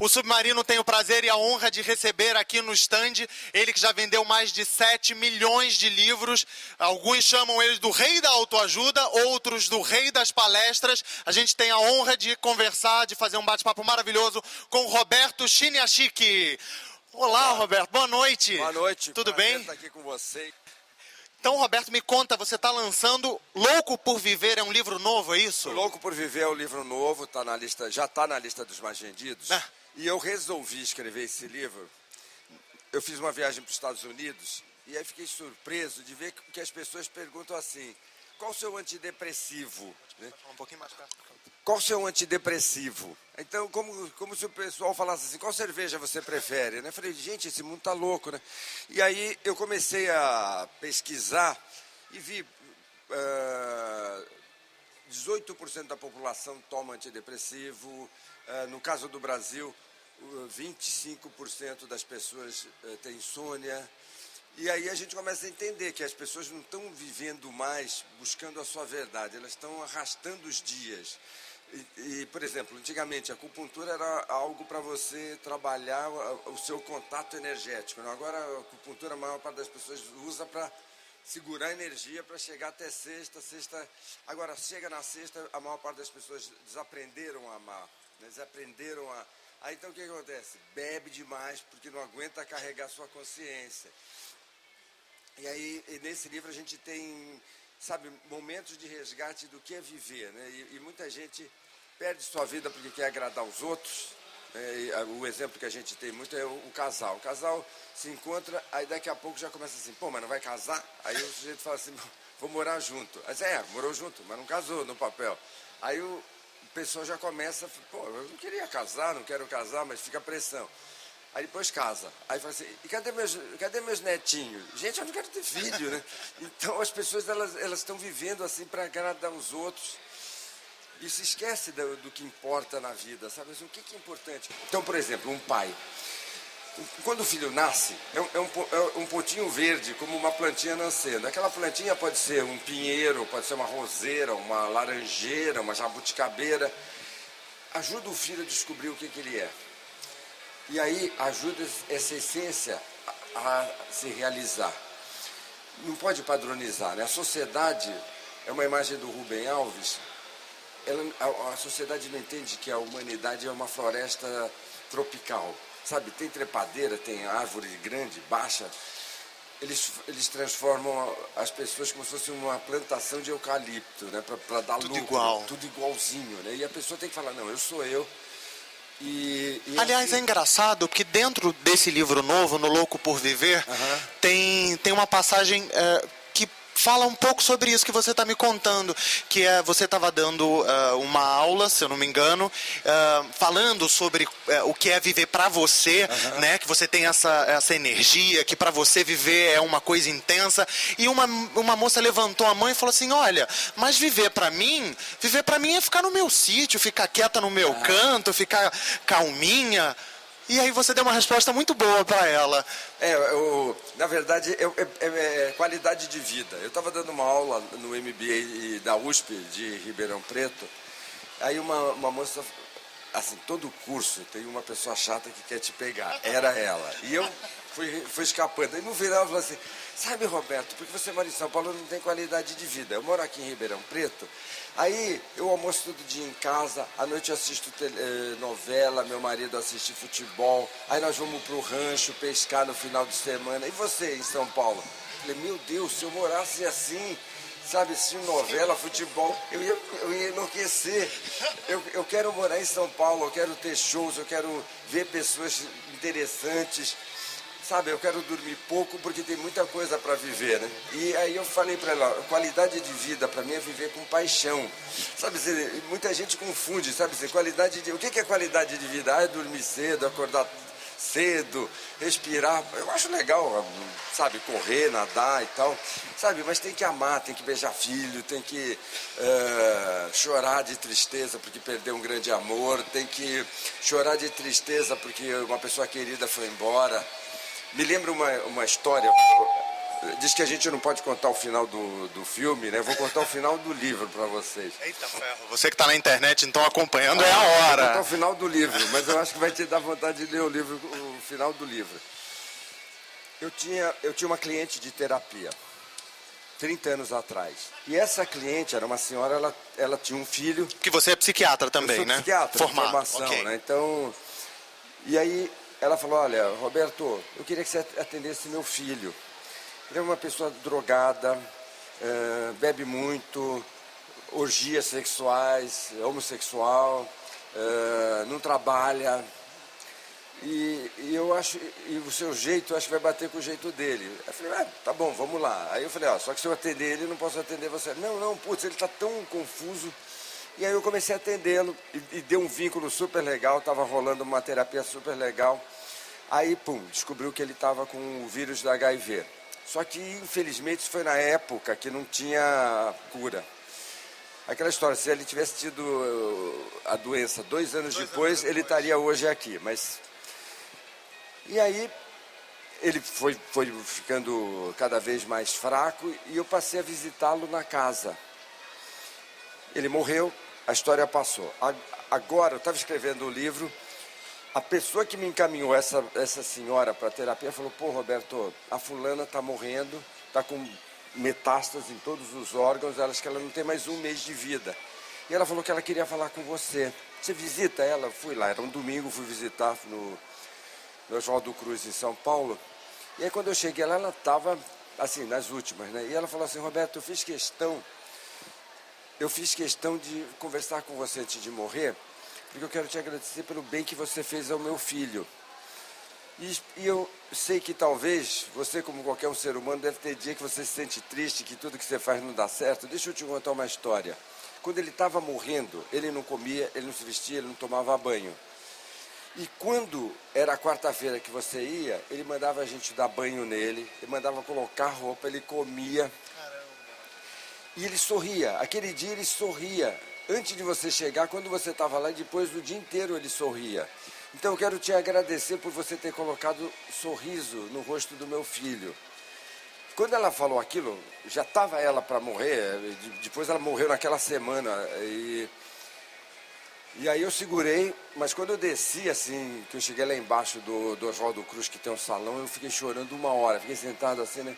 O Submarino tem o prazer e a honra de receber aqui no stand ele que já vendeu mais de 7 milhões de livros. Alguns chamam ele do rei da autoajuda, outros do rei das palestras. A gente tem a honra de conversar, de fazer um bate-papo maravilhoso com Roberto Chiniachiki. Olá, Roberto. Boa noite. Boa noite. Tudo bem? Estar aqui com você. Então, Roberto, me conta, você está lançando Louco por Viver, é um livro novo, é isso? Louco por Viver é um livro novo, já está na lista dos mais vendidos. E eu resolvi escrever esse livro. Eu fiz uma viagem para os Estados Unidos e aí fiquei surpreso de ver que as pessoas perguntam assim: qual o seu antidepressivo? Um pouquinho mais perto. Qual o seu antidepressivo? Então, como se o pessoal falasse assim, qual cerveja você prefere? Eu falei, gente, esse mundo tá louco, né? E aí eu comecei a pesquisar e vi 18% da população toma antidepressivo. No caso do Brasil, 25% das pessoas têm insônia. E aí a gente começa a entender que as pessoas não estão vivendo mais buscando a sua verdade, elas estão arrastando os dias. Por exemplo, antigamente a acupuntura era algo para você trabalhar o seu contato energético. Agora a acupuntura, a maior parte das pessoas usa para segurar a energia para chegar até sexta. Agora, chega na sexta, a maior parte das pessoas desaprenderam a amar, desaprenderam a... Aí então o que acontece? Bebe demais porque não aguenta carregar sua consciência. E aí, nesse livro a gente tem, sabe, momentos de resgate do que é viver, né? E muita gente perde sua vida porque quer agradar os outros. O exemplo que a gente tem muito é o casal. O casal se encontra, aí daqui a pouco já começa assim, pô, mas não vai casar? Aí o sujeito fala assim, vou morar junto. Aí morou junto, mas não casou no papel. Aí o pessoal já começa, pô, eu não queria casar, não quero casar, mas fica a pressão. Aí depois casa. Aí fala assim, e cadê meus netinhos? Gente, eu não quero ter filho, né? Então as pessoas, elas estão vivendo assim para agradar os outros. E se esquece do que importa na vida, sabe? Assim, o que é importante? Então, por exemplo, um pai. Quando o filho nasce, é um pontinho verde, como uma plantinha nascendo. Aquela plantinha pode ser um pinheiro, pode ser uma roseira, uma laranjeira, uma jabuticabeira. Ajuda o filho a descobrir o que ele é. E aí ajuda essa essência a se realizar. Não pode padronizar, né? A sociedade, é uma imagem do Rubem Alves, a sociedade não entende que a humanidade é uma floresta tropical. Sabe, tem trepadeira, tem árvore grande, baixa. Eles transformam as pessoas como se fosse uma plantação de eucalipto, né? Para dar tudo lucro. Igual. Tudo igualzinho, né? E a pessoa tem que falar, não, eu sou eu. Aliás, assim... é engraçado que dentro desse livro novo, no Louco por Viver, tem uma passagem que fala um pouco sobre isso que você está me contando, que você estava dando uma aula, se eu não me engano, falando sobre o que é viver para você, né? Que você tem essa energia, que para você viver é uma coisa intensa. E uma moça levantou a mão e falou assim, olha, mas viver para mim é ficar no meu sítio, ficar quieta no meu canto, ficar calminha. E aí você deu uma resposta muito boa para ela. Na verdade, é qualidade de vida. Eu estava dando uma aula no MBA da USP de Ribeirão Preto. Aí uma moça, assim, todo curso tem uma pessoa chata que quer te pegar. Era ela. E eu fui escapando. Aí no final ela falou assim, sabe, Roberto, porque você mora em São Paulo não tem qualidade de vida. Eu moro aqui em Ribeirão Preto. Aí eu almoço todo dia em casa, à noite eu assisto novela, meu marido assiste futebol, aí nós vamos pro rancho pescar no final de semana. E você em São Paulo? Eu falei, meu Deus, se eu morasse assim, sabe, assistindo novela, futebol, eu ia enlouquecer. Eu quero morar em São Paulo, eu quero ter shows, eu quero ver pessoas interessantes. Sabe, eu quero dormir pouco porque tem muita coisa para viver, né? E aí eu falei para ela, qualidade de vida para mim é viver com paixão. Sabe, muita gente confunde, sabe, o que é qualidade de vida? É dormir cedo, acordar cedo, respirar. Eu acho legal, sabe, correr, nadar e tal, sabe, mas tem que amar, tem que beijar filho, tem que chorar de tristeza porque perdeu um grande amor, tem que chorar de tristeza porque uma pessoa querida foi embora. Me lembra uma história, diz que a gente não pode contar o final do filme, né? Vou contar o final do livro para vocês. Eita ferro, você que está na internet, então, acompanhando, é a Vou hora. contar o final do livro, mas eu acho que vai te dar vontade de ler o final do livro. Eu tinha uma cliente de terapia, 30 anos atrás. E essa cliente era uma senhora, ela tinha um filho. Que você é psiquiatra também, eu sou né? Psiquiatra, Formado. de formação, Okay. né? Então, e aí ela falou, olha, Roberto, eu queria que você atendesse meu filho. Ele é uma pessoa drogada, bebe muito, orgias sexuais, homossexual, não trabalha. E eu acho, e o seu jeito, eu acho que vai bater com o jeito dele. Eu falei, tá bom, vamos lá. Aí eu falei, só que se eu atender ele, não posso atender você. Não, putz, ele tá tão confuso. E aí eu comecei a atendê-lo e deu um vínculo super legal, tava rolando uma terapia super legal. Aí, descobriu que ele tava com o vírus da HIV. Só que, infelizmente, isso foi na época que não tinha cura. Aquela história, se ele tivesse tido a doença 2 anos depois, ele estaria hoje aqui, mas... E aí, ele foi ficando cada vez mais fraco e eu passei a visitá-lo na casa. Ele morreu, a história passou. Agora, eu estava escrevendo um livro, a pessoa que me encaminhou essa senhora para a terapia falou, pô, Roberto, a fulana está morrendo, está com metástase em todos os órgãos, ela acha que ela não tem mais 1 mês de vida. E ela falou que ela queria falar com você. Você visita ela? Eu fui lá, era um domingo, fui visitar no Oswaldo Cruz, em São Paulo. E aí quando eu cheguei lá, ela estava, assim, nas últimas, né? E ela falou assim, Roberto, eu fiz questão de conversar com você antes de morrer, porque eu quero te agradecer pelo bem que você fez ao meu filho. E eu sei que talvez você, como qualquer um ser humano, deve ter dia que você se sente triste, que tudo que você faz não dá certo. Deixa eu te contar uma história. Quando ele estava morrendo, ele não comia, ele não se vestia, ele não tomava banho. E quando era quarta-feira que você ia, ele mandava a gente dar banho nele, ele mandava colocar roupa, ele comia. Caramba. E ele sorria. Aquele dia ele sorria. Antes de você chegar, quando você estava lá, depois do dia inteiro ele sorria. Então eu quero te agradecer por você ter colocado sorriso no rosto do meu filho. Quando ela falou aquilo, já estava ela para morrer, depois ela morreu naquela semana. E aí eu segurei, mas quando eu desci, assim, que eu cheguei lá embaixo do Oswaldo Cruz, que tem um salão, eu fiquei chorando 1 hora, fiquei sentado assim, né?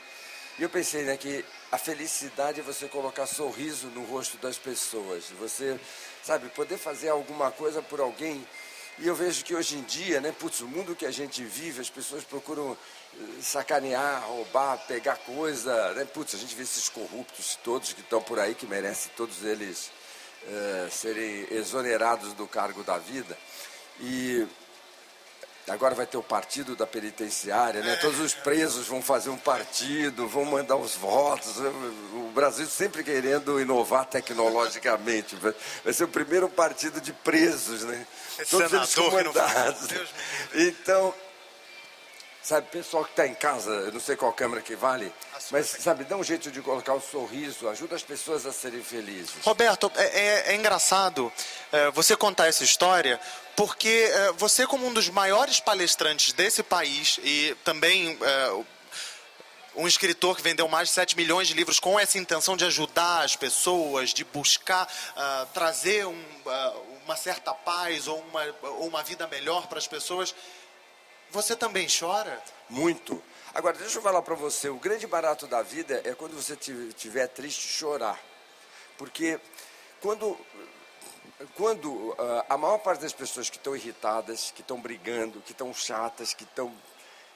E eu pensei, né, que a felicidade é você colocar sorriso no rosto das pessoas, você, sabe, poder fazer alguma coisa por alguém. E eu vejo que hoje em dia, né, o mundo que a gente vive, as pessoas procuram sacanear, roubar, pegar coisa, né, a gente vê esses corruptos todos que estão por aí, que merecem todos eles serem exonerados do cargo da vida. E agora vai ter o partido da penitenciária, né? Todos os presos vão fazer um partido, vão mandar os votos. O Brasil sempre querendo inovar tecnologicamente. Vai ser o primeiro partido de presos, né? Todos eles comandados. Então, sabe, pessoal que está em casa, eu não sei qual câmera que vale, mas, sabe, dá um jeito de colocar o sorriso, ajuda as pessoas a serem felizes. Roberto, é engraçado você contar essa história, porque você, como um dos maiores palestrantes desse país e também um escritor que vendeu mais de 7 milhões de livros com essa intenção de ajudar as pessoas, de buscar trazer uma certa paz ou uma vida melhor para as pessoas, você também chora? Muito. Agora, deixa eu falar para você, o grande barato da vida é quando você estiver triste, chorar. Porque quando a maior parte das pessoas que estão irritadas, que estão brigando, que estão chatas,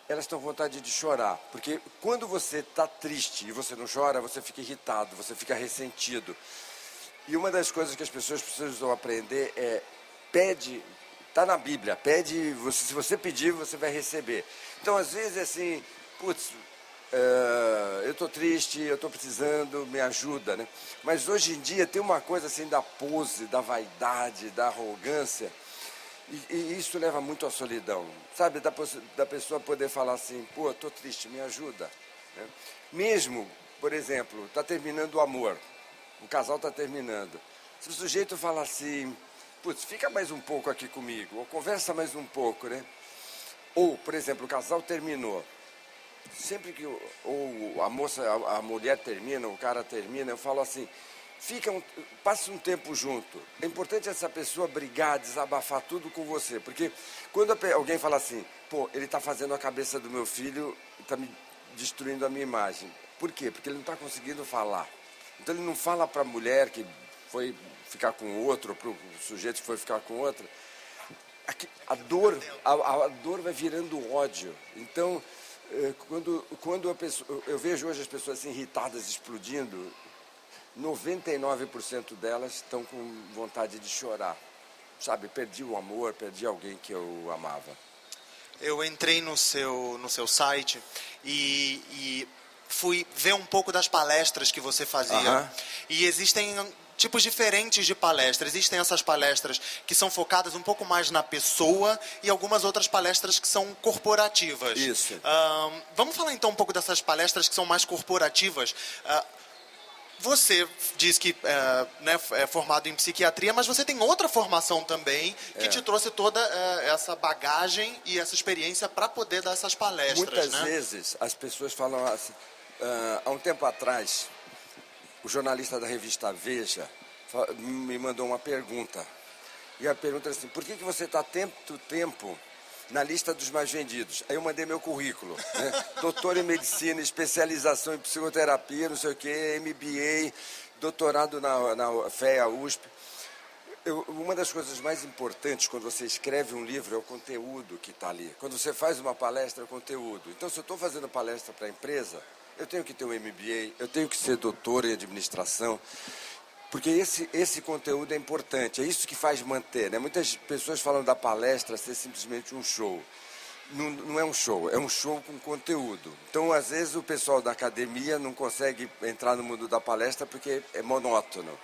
elas estão com vontade de chorar. Porque quando você está triste e você não chora, você fica irritado, você fica ressentido. E uma das coisas que as pessoas precisam aprender é pede. Está na Bíblia, pede, se você pedir, você vai receber. Então, às vezes, assim, eu estou triste, eu estou precisando, me ajuda, né? Mas hoje em dia tem uma coisa assim da pose, da vaidade, da arrogância, e isso leva muito à solidão, sabe? Da pessoa poder falar assim, pô, estou triste, me ajuda. Né? Mesmo, por exemplo, está terminando o amor, o casal está terminando. Se o sujeito fala assim, fica mais um pouco aqui comigo, ou conversa mais um pouco, né? Ou, por exemplo, o casal terminou, sempre que a mulher termina, o cara termina, eu falo assim, passa um tempo junto. É importante essa pessoa brigar, desabafar tudo com você, porque quando alguém fala assim, pô, ele está fazendo a cabeça do meu filho, está me destruindo a minha imagem. Por quê? Porque ele não está conseguindo falar. Então ele não fala para a mulher que foi ficar com outro, ou para o sujeito que foi ficar com outra. A dor vai virando ódio. Então, quando eu vejo hoje as pessoas assim, irritadas, explodindo, 99% delas estão com vontade de chorar. Sabe, perdi o amor, perdi alguém que eu amava. Eu entrei no seu site e fui ver um pouco das palestras que você fazia. E existem tipos diferentes de palestras. Existem essas palestras que são focadas um pouco mais na pessoa e algumas outras palestras que são corporativas. Isso. Vamos falar então um pouco dessas palestras que são mais corporativas. Você diz que é formado em psiquiatria, mas você tem outra formação também que te trouxe toda essa bagagem e essa experiência para poder dar essas palestras. Muitas vezes as pessoas falam assim, há um tempo atrás, o jornalista da revista Veja me mandou uma pergunta. E a pergunta é assim, por que você está tanto tempo na lista dos mais vendidos? Aí eu mandei meu currículo, né? Doutor em medicina, especialização em psicoterapia, não sei o quê, MBA, doutorado na FEA USP. Uma das coisas mais importantes quando você escreve um livro é o conteúdo que está ali. Quando você faz uma palestra, é o conteúdo. Então, se eu estou fazendo palestra para a empresa, eu tenho que ter um MBA, eu tenho que ser doutor em administração, porque esse conteúdo é importante, é isso que faz manter, né? Muitas pessoas falam da palestra ser simplesmente um show. Não é um show, é um show com conteúdo. Então, às vezes, o pessoal da academia não consegue entrar no mundo da palestra porque é monótono.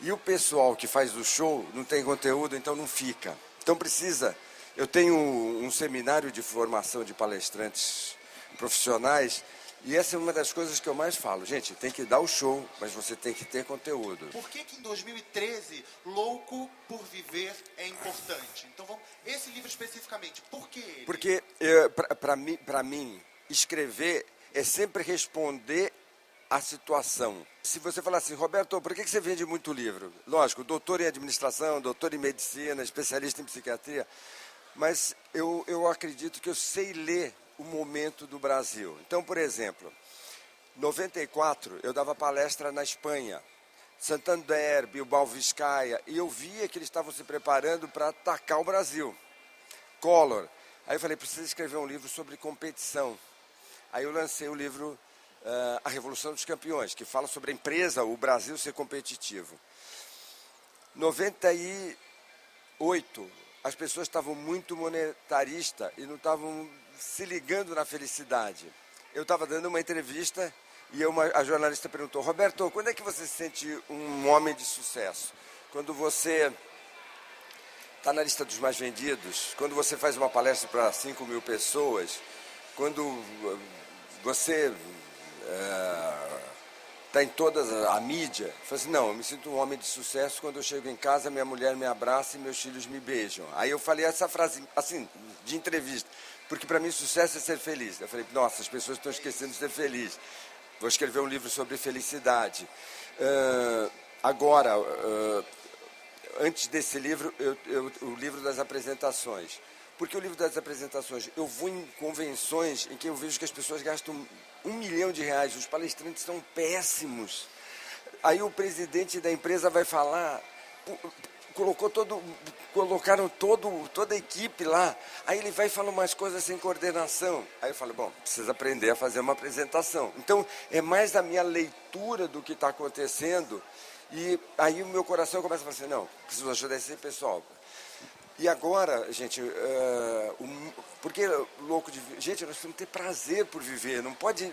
E o pessoal que faz o show não tem conteúdo, então não fica. Então eu tenho um seminário de formação de palestrantes profissionais, e essa é uma das coisas que eu mais falo. Gente, tem que dar o show, mas você tem que ter conteúdo. Por que em 2013, Louco por Viver é importante? Então, esse livro especificamente, por que ele? Porque, para mim, escrever é sempre responder à situação. Se você falar assim, Roberto, por que você vende muito livro? Lógico, doutor em administração, doutor em medicina, especialista em psiquiatria, mas eu acredito que eu sei ler o momento do Brasil. Então, por exemplo, em 94 eu dava palestra na Espanha, Santander, Bilbao, Vizcaya, e eu via que eles estavam se preparando para atacar o Brasil. Collor. Aí eu falei, preciso escrever um livro sobre competição. Aí eu lancei o livro A Revolução dos Campeões, que fala sobre a empresa, o Brasil ser competitivo. Em 98, as pessoas estavam muito monetaristas e não estavam se ligando na felicidade. Eu estava dando uma entrevista e a jornalista perguntou, Roberto, quando é que você se sente um homem de sucesso? Quando você está na lista dos mais vendidos, quando você faz uma palestra para 5 mil pessoas, quando você está em toda a mídia. Eu falei assim, não, eu me sinto um homem de sucesso quando eu chego em casa, minha mulher me abraça e meus filhos me beijam. Aí eu falei essa frase, assim, de entrevista, porque para mim sucesso é ser feliz. Eu falei, nossa, as pessoas estão esquecendo de ser feliz. Vou escrever um livro sobre felicidade. Agora, antes desse livro, o livro das apresentações. Porque o livro das apresentações, eu vou em convenções em que eu vejo que as pessoas gastam R$1 milhão, os palestrantes são péssimos. Aí o presidente da empresa vai falar, colocaram toda a equipe lá, aí ele vai falar umas coisas sem coordenação. Aí eu falo, bom, precisa aprender a fazer uma apresentação. Então, é mais a minha leitura do que está acontecendo, e aí o meu coração começa a falar assim, não, preciso ajudar esse pessoal. E agora, gente, porque gente, nós temos que ter prazer por viver.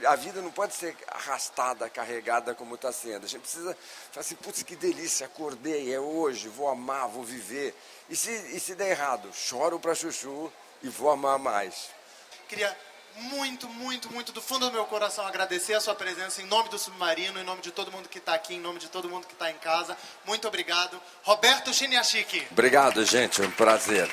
A vida não pode ser arrastada, carregada como está sendo. A gente precisa falar assim, putz, que delícia, acordei, é hoje, vou amar, vou viver. E se der errado, choro para chuchu e vou amar mais. Queria muito, muito, muito do fundo do meu coração agradecer a sua presença em nome do Submarino, em nome de todo mundo que está aqui, em nome de todo mundo que está em casa. Muito obrigado. Roberto Chiniachiki. Obrigado, gente, é um prazer.